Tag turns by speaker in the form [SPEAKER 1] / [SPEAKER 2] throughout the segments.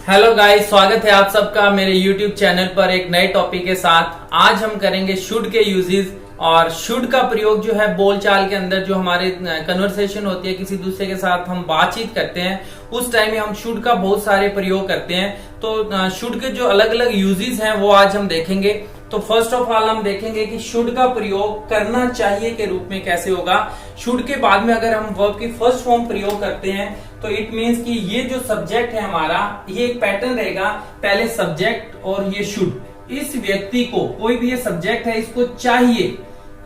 [SPEAKER 1] Hello guys, स्वागत है आप सबका मेरे YouTube चैनल पर एक नए टॉपिक के साथ। आज हम करेंगे शुड के यूजेस और शुड का प्रयोग जो है बोलचाल के अंदर जो हमारे कन्वर्सेशन होती है, किसी दूसरे के साथ हम बातचीत करते हैं उस टाइम में हम शुड का बहुत सारे प्रयोग करते हैं। तो शुड के जो अलग अलग यूजेस हैं वो आज हम देखेंगे। तो फर्स्ट ऑफ ऑल हम देखेंगे कि शुड का प्रयोग करना चाहिए के रूप में कैसे होगा। शुड के बाद में अगर हम वर्ब की फर्स्ट फॉर्म प्रयोग करते हैं तो इट मीन्स कि ये जो सब्जेक्ट है हमारा, ये एक पैटर्न रहेगा, पहले सब्जेक्ट और ये शुड। इस व्यक्ति को, कोई भी ये सब्जेक्ट है, इसको चाहिए,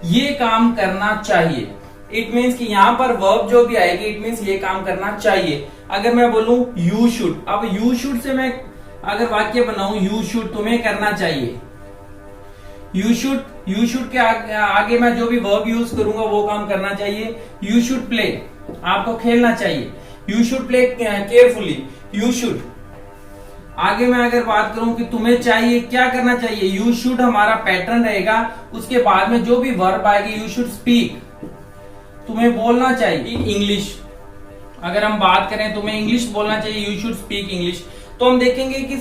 [SPEAKER 1] ये काम करना चाहिए। इट मीन्स कि यहाँ पर वर्ब जो भी आएगी इट मीन्स ये काम करना चाहिए। अगर मैं बोलूं यू शुड, अब यू शुड से मैं अगर वाक्य बनाऊं यू शुड, तुम्हें करना चाहिए। यू शुड के आगे मैं जो भी वर्ब यूज करूंगा वो काम करना चाहिए। यू शुड प्ले, आपको खेलना चाहिए। You should play carefully, you should. आगे मैं अगर बात करूं कि तुम्हें चाहिए, क्या करना चाहिए, यू शुड हमारा पैटर्न रहेगा। उसके बाद में जो भी वर्ब आएगी, यू शुड स्पीक, तुम्हें बोलना चाहिए इंग्लिश। अगर हम बात करें तुम्हें इंग्लिश बोलना चाहिए, यू शुड स्पीक इंग्लिश। तो हम देखेंगे कि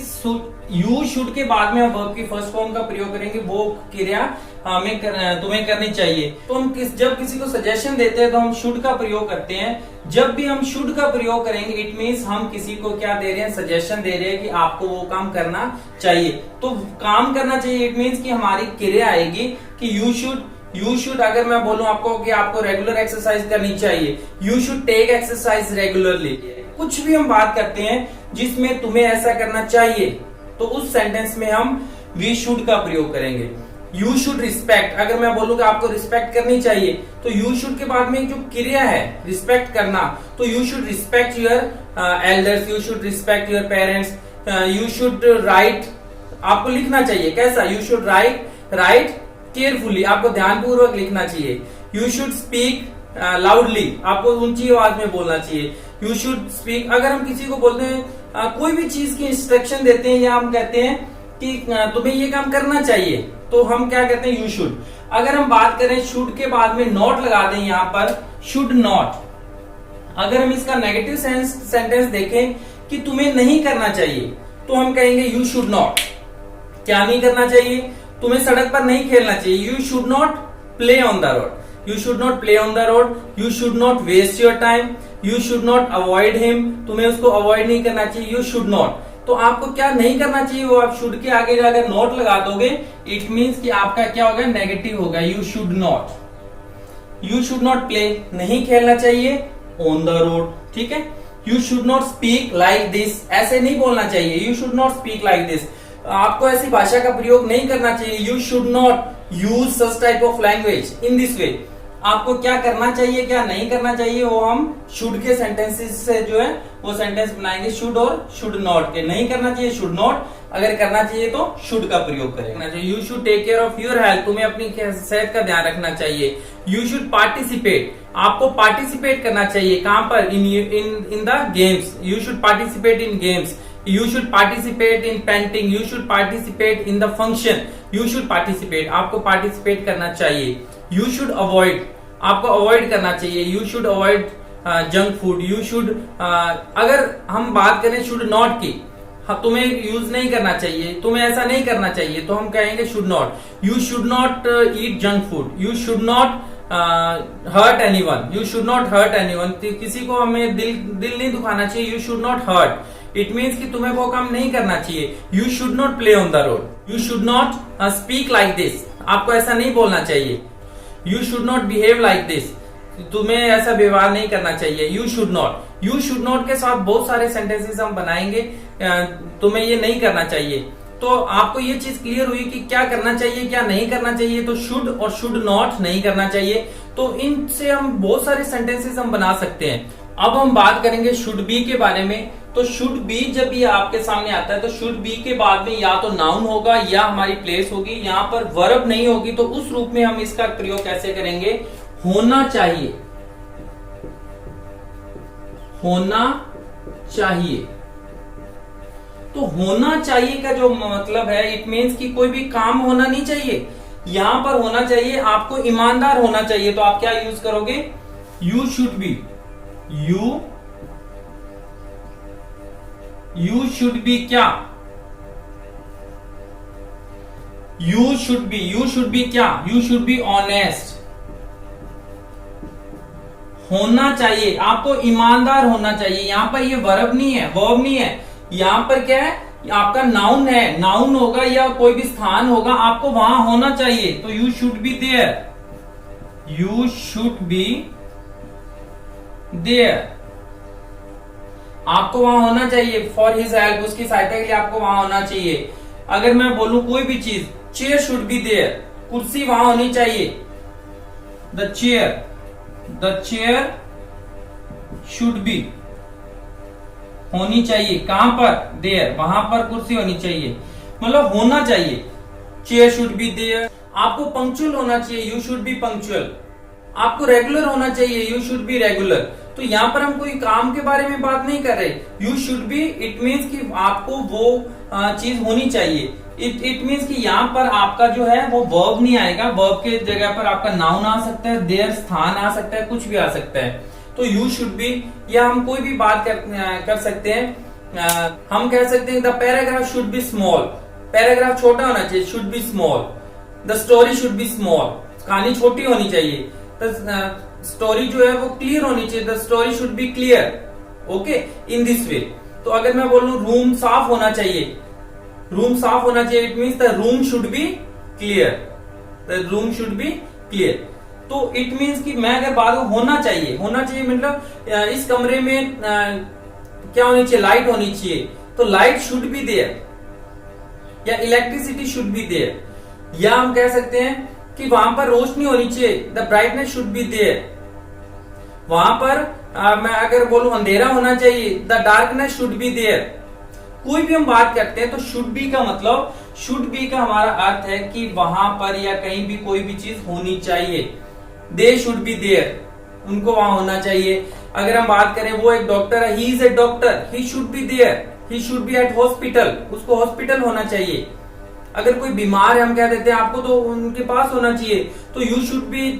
[SPEAKER 1] यू शुड के बाद में हम वर्ब की फर्स्ट फॉर्म का प्रयोग करेंगे, वो क्रिया हमें तुम्हें करनी चाहिए। तो हम जब किसी को सजेशन देते हैं तो हम शुड का प्रयोग करते हैं। जब भी हम शुड का प्रयोग करेंगे इट मीन्स हम किसी को क्या दे रहे हैं, सजेशन दे रहे हैं कि आपको वो काम करना चाहिए। तो काम करना चाहिए इट मीन्स कि हमारी क्रिया आएगी कि यू शुड अगर मैं बोलूं आपको कि आपको रेगुलर एक्सरसाइज करनी चाहिए, you should take exercise regularly. कुछ भी हम बात करते हैं जिसमें तुम्हें ऐसा करना चाहिए तो उस सेंटेंस में हम वी शुड का प्रयोग करेंगे। यू शुड रिस्पेक्ट, अगर मैं बोलूं कि आपको रिस्पेक्ट करनी चाहिए तो यू शुड के बाद में जो क्रिया है रिस्पेक्ट करना, तो you should respect your elders, you should respect your parents. You should write, आपको लिखना चाहिए कैसा, यू शुड राइट केयरफुली, आपको ध्यानपूर्वक लिखना चाहिए। यू शुड स्पीक लाउडली, आपको ऊंची आवाज में बोलना चाहिए। यू शुड स्पीक, अगर हम किसी को बोलते हैं कोई भी चीज की इंस्ट्रक्शन देते हैं या हम कहते हैं कि तुम्हें ये काम करना चाहिए, तो हम क्या कहते हैं, यू शुड। अगर हम बात करें शुड के बाद में नॉट लगा दें यहाँ पर, शुड नॉट। अगर हम इसका नेगेटिव सेंटेंस देखें कि तुम्हें नहीं करना चाहिए, तो हम कहेंगे यू शुड नॉट। क्या नहीं करना चाहिए, तुम्हें सड़क पर नहीं खेलना चाहिए, you should not play on the road, you should not play on the road. You should not waste your time, you should not avoid him, तुम्हें उसको अवॉइड नहीं करना चाहिए, यू शुड नॉट। तो आपको क्या नहीं करना चाहिए वो आप शुड के आगे अगर नॉट लगा दोगे इट मीन्स कि आपका क्या होगा, नेगेटिव होगा, you should not. You should not play, नहीं खेलना चाहिए ऑन द रोड, ठीक है। You should not speak like this, ऐसे नहीं बोलना चाहिए, you should not speak like this, आपको ऐसी भाषा का प्रयोग नहीं करना चाहिए। You should not use such type of language in this way. आपको क्या करना चाहिए क्या नहीं करना चाहिए वो हम शुड के सेंटेंसेस से जो है वो सेंटेंस बनाएंगे, शुड और शुड नॉट के। नहीं करना चाहिए शुड नॉट, अगर करना चाहिए तो शुड का प्रयोग करेंगे। You should take care of your health, तुम्हें अपनी सेहत का ध्यान रखना चाहिए। यू शुड पार्टिसिपेट, आपको पार्टिसिपेट करना चाहिए, कहां पर, in the games, you should participate in games. You should participate in painting, you should participate in the function, you should participate, आपको participate करना चाहिए। You should avoid, आपको avoid करना चाहिए, you should avoid junk food, you should अगर हम बात करें should not की, तुम्हें यूज नहीं करना चाहिए, तुम्हें ऐसा नहीं करना चाहिए, तो हम कहेंगे should not. You should not eat junk food, you should not hurt anyone, you should not hurt anyone, किसी को हमें दिल नहीं दुखाना चाहिए, you should not hurt. It means कि तुम्हें वो काम नहीं करना चाहिए। You should not play on the road, you should not speak like this, आपको ऐसा नहीं बोलना चाहिए। You should not behave like this, तुम्हें ऐसा व्यवहार नहीं करना चाहिए। यू शुड नॉट के साथ बहुत सारे सेंटेंसेस हम बनाएंगे, तुम्हें ये नहीं करना चाहिए। तो आपको ये चीज क्लियर हुई कि क्या करना चाहिए क्या नहीं करना चाहिए। तो शुड और शुड नॉट नहीं करना चाहिए, तो इनसे हम बहुत सारे सेंटेंसेस हम बना सकते हैं। अब हम बात करेंगे शुड बी के बारे में। तो शुड बी जब ये आपके सामने आता है तो शुड बी के बाद में या तो नाउन होगा या हमारी प्लेस होगी, यहाँ पर वर्ब नहीं होगी, तो उस रूप में हम इसका प्रयोग कैसे करेंगे, होना चाहिए, होना चाहिए। तो होना चाहिए का जो मतलब है इट मीन्स कि कोई भी काम होना नहीं चाहिए, यहां पर होना चाहिए, आपको ईमानदार होना चाहिए। तो आप क्या यूज करोगे, you should B, you you should B क्या, यू शुड बी क्या, यू शुड बी ऑनेस्ट, होना चाहिए, आपको ईमानदार होना चाहिए। यहां पर ये वर्ब नहीं है, वर्ब नहीं है, यहां पर क्या है, आपका नाउन है, नाउन होगा या कोई भी स्थान होगा, आपको वहां होना चाहिए। तो you should be there, you should be there, आपको वहां होना चाहिए। फॉर हिज हेल्प, उसकी सहायता के लिए आपको वहां होना चाहिए। अगर मैं बोलूं कोई भी चीज, चेयर शुड बी देयर, कुर्सी वहां होनी चाहिए। द चेयर शुड बी, होनी चाहिए, कहां पर, देयर, वहां पर कुर्सी होनी चाहिए, मतलब होना चाहिए। Chair should be there. आपको पंक्चुअल होना चाहिए, यू शुड बी पंक्चुअल। आपको रेगुलर होना चाहिए, यू शुड बी रेगुलर। तो यहाँ पर हम कोई काम के बारे में बात नहीं कर रहे। You should B, it means कि आपको वो चीज होनी चाहिए। इट मीन्स कि यहाँ पर आपका जो है वो वर्ब नहीं आएगा, वर्ब के जगह पर आपका नाउन आ सकता है, देयर स्थान आ सकता है, कुछ भी आ सकता है। तो यू शुड बी, या हम कोई भी बात कर सकते हैं। हम कह सकते हैं the paragraph should be small, paragraph छोटा होना चाहिए, should be small. The story should be small, कहानी छोटी होनी चाहिए। स्टोरी जो है वो क्लियर होनी चाहिए, the story should be clear. Okay, in this way. तो अगर मैं बोलूं रूम साफ होना चाहिए, रूम साफ होना चाहिए, it means the room should be clear, the room should be clear. तो इट मीन्स कि मैं अगर बात होना चाहिए, होना चाहिए मतलब इस कमरे में क्या होनी चाहिए, लाइट होनी चाहिए, तो लाइट शुड बी देयर, या इलेक्ट्रिसिटी शुड बी देयर। या हम कह सकते हैं कि वहां पर रोशनी होनी चाहिए, the brightness should be there. वहां पर मैं अगर बोलूं अंधेरा होना चाहिए, the darkness should be there. कोई भी हम बात करते हैं तो शुड बी का मतलब, शुड बी का हमारा अर्थ है कि वहां पर या कहीं भी कोई भी चीज होनी चाहिए। दे शुड बी देयर, उनको वहां होना चाहिए। अगर हम बात करें वो एक डॉक्टर है, he is a doctor, he should be there, he should be at hospital, उसको हॉस्पिटल होना चाहिए। अगर कोई बीमार है हम कह देते हैं आपको तो उनके पास होना चाहिए, तो यू शुड बी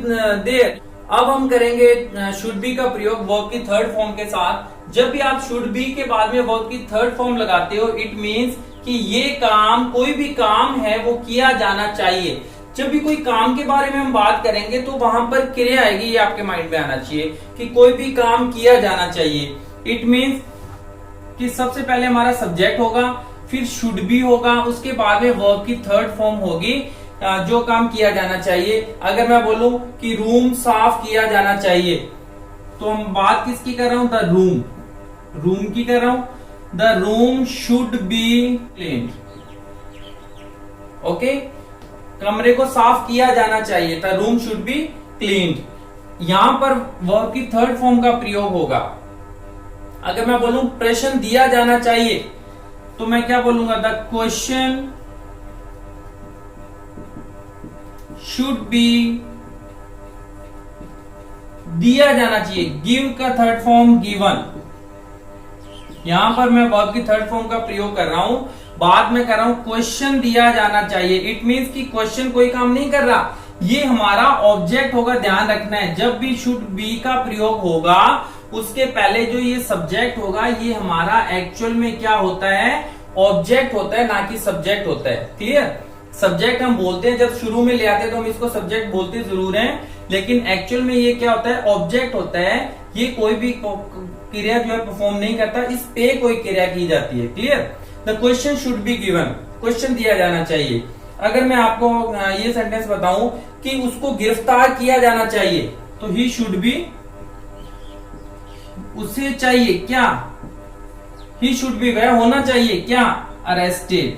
[SPEAKER 1] देयर। अब हम करेंगे शुड बी का प्रयोग वर्ब की थर्ड फॉर्म के साथ। जब भी आप शुड बी के बाद में वर्ब की थर्ड फॉर्म लगाते हो, इट मीन्स कि ये काम, कोई भी काम है वो किया जाना चाहिए। जब भी कोई काम के बारे में हम बात करेंगे तो वहां पर क्रिया आएगी, ये आपके माइंड में आना चाहिए कि कोई भी काम किया जाना चाहिए। इट मीन्स कि सबसे पहले हमारा सब्जेक्ट होगा, फिर शुड बी होगा, उसके बाद में वर्ब की थर्ड फॉर्म होगी, जो काम किया जाना चाहिए। अगर मैं बोलूं कि रूम साफ किया जाना चाहिए, तो हम बात किसकी कर रहा हूं, द रूम, रूम की कर रहा हूं। The room should be cleaned. Okay, कमरे को साफ किया जाना चाहिए, the room should be cleaned. यहां पर वर्ब की थर्ड फॉर्म का प्रयोग होगा। अगर मैं बोलूं प्रश्न दिया जाना चाहिए, तो मैं क्या बोलूंगा, द क्वेश्चन शुड बी, दिया जाना चाहिए, गिव का थर्ड फॉर्म गिवन। यहां पर मैं वर्ब की थर्ड फॉर्म का प्रयोग कर रहा हूं, बाद में कर रहा हूं क्वेश्चन दिया जाना चाहिए। इट मीन्स कि क्वेश्चन कोई काम नहीं कर रहा, ये हमारा ऑब्जेक्ट होगा, ध्यान रखना है। जब भी शुड बी का प्रयोग होगा उसके पहले जो ये सब्जेक्ट होगा, ये हमारा एक्चुअल में क्या होता है, ऑब्जेक्ट होता है, ना कि सब्जेक्ट होता है। क्लियर, सब्जेक्ट हम बोलते हैं जब शुरू में ले आते हैं तो हम इसको सब्जेक्ट बोलते जरूर हैं, लेकिन एक्चुअल में ये क्या होता है, ऑब्जेक्ट होता है। ये कोई भी क्रिया जो है परफॉर्म नहीं करता, इस पे कोई क्रिया की जाती है। Clear, the question should be given, question दिया जाना चाहिए। अगर मैं आपको ये सेंटेंस बताऊं कि उसको गिरफ्तार किया जाना चाहिए, तो ही शुड बी, उसे चाहिए क्या, ही शुड बी, वह होना चाहिए क्या, arrested,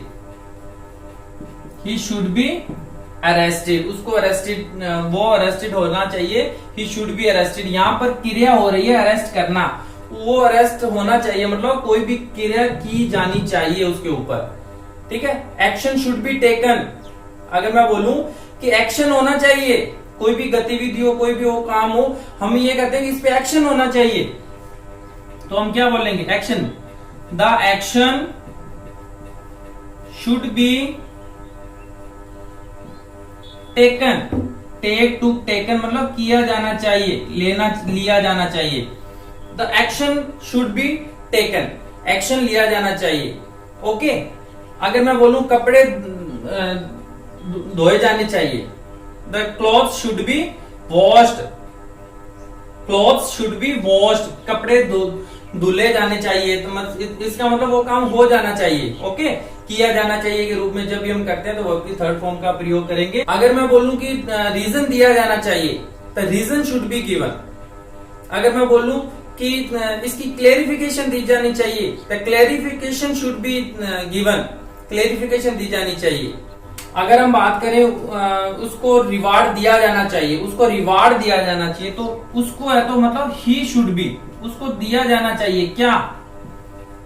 [SPEAKER 1] he should be arrested, उसको अरेस्टेड, वो अरेस्टेड होना चाहिए, ही शुड बी अरेस्टेड। यहां पर क्रिया हो रही है अरेस्ट करना, वो अरेस्ट होना चाहिए, मतलब कोई भी क्रिया की जानी चाहिए उसके ऊपर। ठीक है, एक्शन शुड बी टेकन। अगर मैं बोलूं कि एक्शन होना चाहिए, कोई भी गतिविधि हो, कोई भी हो काम हो, हम ये कहते हैं कि इस पे एक्शन होना चाहिए, तो हम क्या बोलेंगे, action, the action should be taken. Take to taken मतलब किया जाना चाहिए, लिया जाना चाहिए। The action should be taken. Action लिया जाना चाहिए। ओके, अगर मैं बोलूं कपड़े धोए जाने चाहिए, the cloth should be washed, cloth should be washed, कपड़े धुले जाने चाहिए। तो इसका मतलब वो काम हो जाना चाहिए। ओके, किया जाना चाहिए के रूप में जब भी हम करते हैं तो वर्ब की थर्ड फॉर्म का प्रयोग करेंगे। अगर मैं बोलूं कि रीजन दिया जाना चाहिए, तो रीजन शुड बी गिवन। अगर मैं बोलूं कि इसकी क्लेरिफिकेशन दी जानी चाहिए, तो clarification should be given, clarification दी जानी चाहिए। अगर हम बात करें उसको रिवार्ड दिया जाना चाहिए, उसको रिवार्ड दिया जाना चाहिए, तो उसको है तो मतलब ही शुड बी, उसको दिया जाना चाहिए क्या,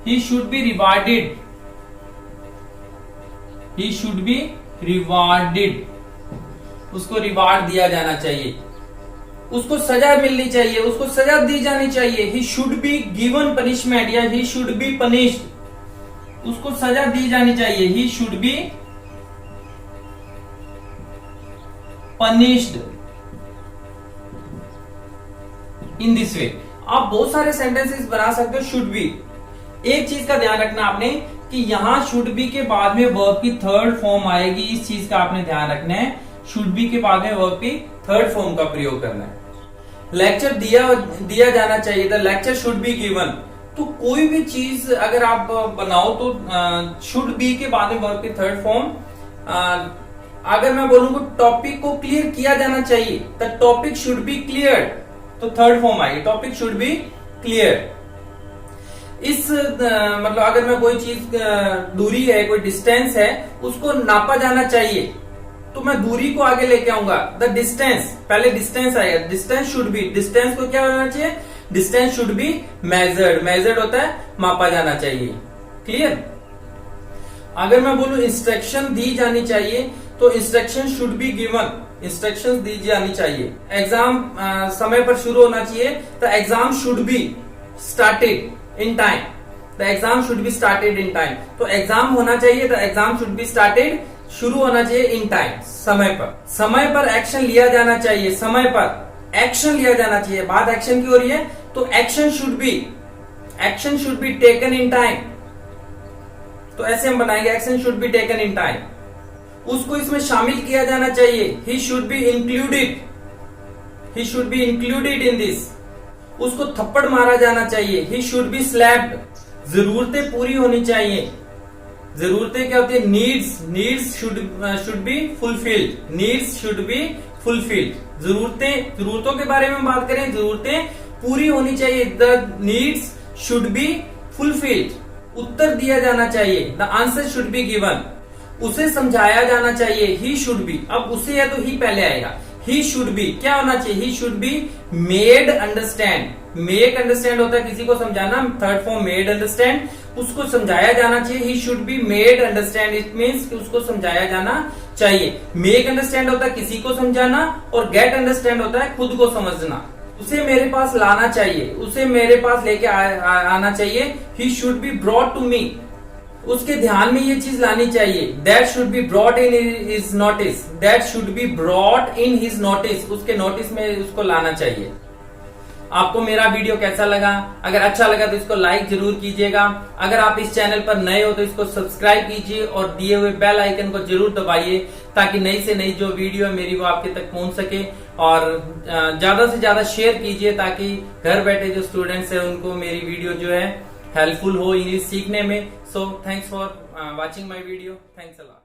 [SPEAKER 1] ही should B rewarded, he should B rewarded, उसको रिवार्ड दिया जाना चाहिए, उसको सजा मिलनी चाहिए, उसको सजा दी जानी चाहिए। He should be given punishment या ही शुड बी पनिश्ड, उसको सजा दी जानी चाहिए, he should be punished in this way. आप बहुत सारे सेंटेंसेस बना सकते हो शुड बी। एक चीज का ध्यान रखना आपने कि यहां शुड बी के बाद में वर्ब की थर्ड फॉर्म आएगी, इस चीज का आपने ध्यान रखना है। शुड बी के बाद में वर्ब की थर्ड फॉर्म का प्रयोग करना है। लेक्चर दिया जाना चाहिए, the lecture should be given. तो कोई भी चीज अगर आप बनाओ तो शुड बी के बाद में वर्ब की थर्ड फॉर्म। अगर मैं बोलूं टॉपिक को क्लियर किया जाना चाहिए, the topic should be clear, तो थर्ड फॉर्म आएगी, टॉपिक शुड बी क्लियर। इस मतलब अगर मैं कोई चीज दूरी है, कोई डिस्टेंस है, उसको नापा जाना चाहिए, तो मैं दूरी को आगे लेके आऊंगा, द डिस्टेंस, पहले डिस्टेंस आएगा, डिस्टेंस शुड बी, डिस्टेंस को क्या होना चाहिए, distance should be measured, measured होता है मापा जाना चाहिए। क्लियर। अगर मैं बोलूं इंस्ट्रक्शन दी जानी चाहिए, तो instruction should be given, instructions दी जानी चाहिए। एग्जाम समय पर शुरू होना चाहिए, तो exam should be started in time, the exam should be started in time. तो एग्जाम होना चाहिए, तो एग्जाम शुड बी स्टार्टेड, शुरू होना चाहिए इन टाइम, समय पर। समय पर एक्शन लिया जाना चाहिए, समय पर एक्शन लिया जाना चाहिए। बात एक्शन की हो रही है, तो action should be taken in time. तो ऐसे हम बनाएंगे, action should be taken in time. उसको इसमें शामिल किया जाना चाहिए, he should be included, he should be included in this. उसको थप्पड़ मारा जाना चाहिए, ही शुड बी स्लैप्ड। जरूरतें पूरी होनी चाहिए, जरूरतें क्या होती है, needs should be fulfilled, needs should be fulfilled. जरूरतों के बारे में बात करें, जरूरतें पूरी होनी चाहिए, the needs should be fulfilled. उत्तर दिया जाना चाहिए, the answer should be given. उसे समझाया जाना चाहिए, ही शुड बी, अब उसे है तो ही पहले आएगा, ही शुड बी क्या होना चाहिए, he should be made understand. Make understand होता है किसी को समझाना, थर्ड फॉर्म मेड अंडरस्टैंड, उसको समझाया जाना चाहिए, he should be made understand, it means उसको समझाया जाना चाहिए। मेक अंडरस्टैंड होता है किसी को समझाना, और गेट अंडरस्टैंड होता है खुद को समझना। उसे मेरे पास लाना चाहिए, उसे मेरे पास लेके आना चाहिए, he should be brought to me. उसके ध्यान में ये चीज लानी चाहिए, that should be brought in his notice, that should be brought in his notice, उसके नोटिस में उसको लाना चाहिए। आपको मेरा वीडियो कैसा लगा? अगर अच्छा लगा तो इसको लाइक जरूर कीजिएगा। अगर आप इस चैनल पर नए हो तो इसको सब्सक्राइब कीजिए और दिए हुए बेल आइकन को जरूर दबाइए, ताकि नई से नई जो वीडियो है मेरी वो आपके तक पहुंच सके। और ज्यादा से ज्यादा शेयर कीजिए, ताकि घर बैठे जो स्टूडेंट्स हैं उनको मेरी वीडियो जो है हेल्पफुल हो इंग्लिश सीखने में। So thanks for watching my video, thanks a lot.